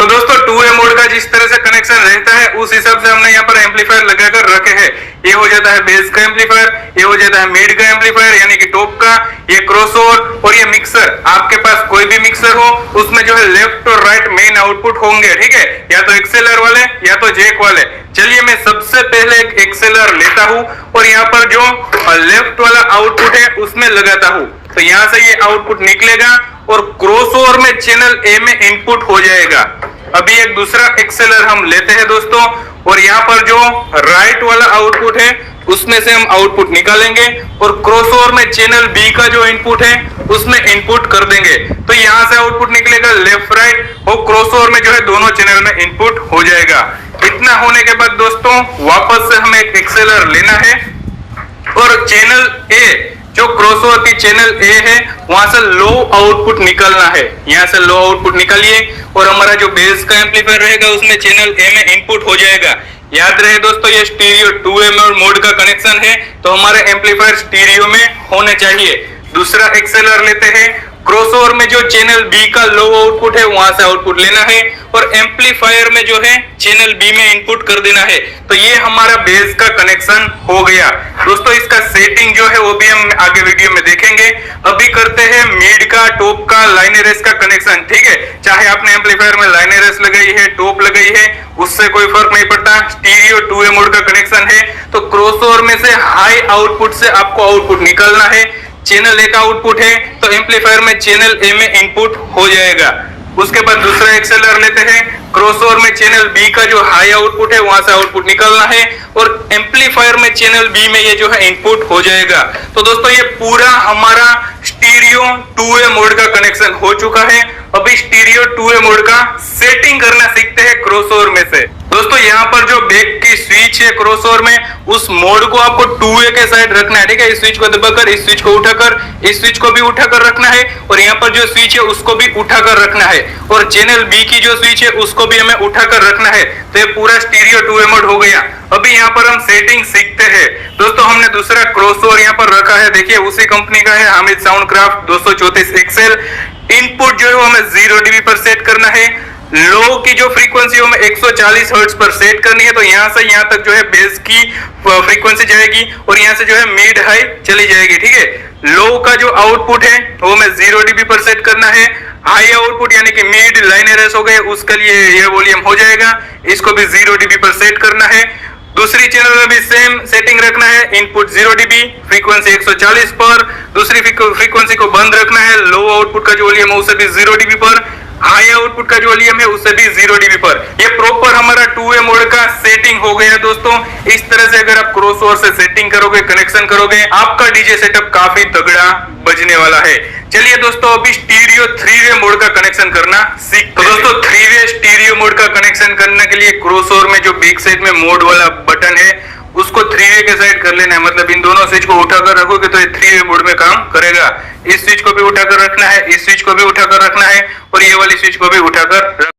तो दोस्तों 2A mode का जिस तरह से कनेक्शन रहता है उस हिसाब से हमने यहाँ पर एम्पलीफायर लगाकर रखे हैं। ये हो जाता है बेस का एम्पलीफायर, ये हो जाता है मिड का एम्पलीफायर यानी कि टॉप का, ये क्रॉसओवर और ये मिक्सर। आपके पास कोई भी मिक्सर हो उसमें जो है लेफ्ट और राइट मेन आउटपुट होंगे, ठीक है, या तो एक्सेलर वाले या तो जैक वाले। चलिए मैं सबसे पहले एक एक्सेलर लेता हूँ और यहाँ पर जो लेफ्ट वाला आउटपुट है उसमें लगाता हूँ। तो यहाँ से ये आउटपुट निकलेगा और क्रॉसओवर में चैनल ए में इनपुट हो जाएगा। अभी एक दूसरा एक्सेलर हम लेते हैं दोस्तों और यहाँ पर जो राइट वाला आउटपुट है उसमें से हम आउटपुट निकालेंगे और क्रॉसओवर में चैनल बी का जो इनपुट है उसमें इनपुट कर देंगे। तो यहाँ से आउटपुट निकलेगा लेफ्ट राइट और क्रॉसओवर में जो है दोनों चैनल में इनपुट हो जाएगा। इतना होने के बाद दोस्तों वापस से हमें एक एक्सेलर लेना है और चैनल ए जो क्रॉसओवर की चैनल ए है वहां से लो आउटपुट निकालना है। यहाँ से लो आउटपुट निकालिए और हमारा जो बेस का एम्पलीफायर रहेगा उसमें चैनल ए में इनपुट हो जाएगा। याद रहे दोस्तों ये स्टीरियो 2A मोड का कनेक्शन है तो हमारे एम्पलीफायर स्टीरियो में होने चाहिए। दूसरा एक्सेलर लेते हैं, क्रॉसओवर में जो चैनल बी का लो आउटपुट है वहां से आउटपुट लेना है और एम्पलीफायर में जो है चैनल बी में इनपुट कर देना है। तो ये हमारा बेस का कनेक्शन हो गया। दोस्तों इसका सेटिंग जो है वो भी हम आगे वीडियो में देखेंगे। अभी करते हैं मिड का, टॉप का, लाइन एरेस का कनेक्शन, ठीक है। चाहे आपने एम्पलीफायर में लाइन एरेस लगाई है, टॉप लगाई है, उससे कोई फर्क नहीं पड़ता। स्टीरियो 2A मोड का कनेक्शन है तो क्रॉसओवर में से हाई आउटपुट से आपको आउटपुट निकालना है। चैनल ए का आउटपुट है तो एम्पलीफायर में चैनल ए में इनपुट हो जाएगा। उसके बाद दूसरा एक्सेलर लेते हैं, क्रॉसओवर में चैनल बी का जो हाई आउटपुट है वहां से आउटपुट निकालना है और एम्पलीफायर में चैनल बी में ये जो है इनपुट हो जाएगा। तो दोस्तों ये पूरा हमारा स्टीरियो 2A मोड का कनेक्शन हो चुका है। अभी स्टीरियो 2A मोड का सेटिंग करना सीखते हैं क्रॉसओवर में से। दोस्तों यहाँ पर जो बैक की स्विच है क्रॉसओवर में उस मोड को आपको 2A के साइड रखना है, ठीक है। इस स्विच को दबाकर इस स्विच को उठाकर इस स्विच को भी उठाकर रखना है और यहाँ पर जो स्विच है उसको भी उठाकर रखना है और चैनल बी की जो स्विच है उसको भी हमें उठाकर रखना है। तो ये पूरा स्टीरियो 2A मोड हो गया। अभी यहाँ पर हम सेटिंग सीखते हैं। दोस्तों हमने दूसरा क्रॉसओवर यहाँ पर रखा है, देखिए उसी कंपनी का है, हामिद साउंडक्राफ्ट 234 एक्सेल। इनपुट जो है हमें 0 dB पर सेट करना है। लो की जो फ्रीक्वेंसी है हमें 140 हर्ट्ज पर सेट करनी है। तो यहाँ से यहाँ तक जो है बेस की फ्रीक्वेंसी जाएगी और यहाँ से जो है मिड हाई चली जाएगी, ठीक है। लो का जो आउटपुट है वो हमें 0 dB पर सेट करना है। हाई आउटपुट यानी कि मिड लाइन एरेस हो गए उसके लिए ये वॉल्यूम हो जाएगा, इसको भी 0 dB पर सेट करना है। दूसरी चैनल में भी सेम सेटिंग रखना है, इनपुट 0 dB, फ्रीक्वेंसी 140 पर। दूसरी फ्रीक्वेंसी को बंद रखना है, लो आउटपुट का जो वॉल्यूम है उसे भी 0 dB पर, हाई आउटपुट का जो वॉल्यूम है उसे भी 0 dB पर। ये प्रॉपर हमारा 2A मोड का सेटिंग हो गया दोस्तों। इस तरह से अगर आप क्रॉसओवर से सेटिंग करोगे, कनेक्शन करोगे, आपका डीजे सेटअप काफी तगड़ा बजने वाला है। चलिए दोस्तों अभी स्टीरियो 3A मोड का कनेक्शन करना सीखते हैं। तो दोस्तों 3A स्टीरियो मोड का कनेक्शन करने के लिए क्रॉसओवर में जो बैक साइड में मोड वाला बटन है उसको 3A के साइड कर लेना है। मतलब इन दोनों स्विच को उठाकर रखोगे तो ये 3A मोड में काम करेगा। इस स्विच को भी उठाकर रखना है, इस स्विच को भी उठाकर रखना है और ये वाली स्विच को भी उठाकर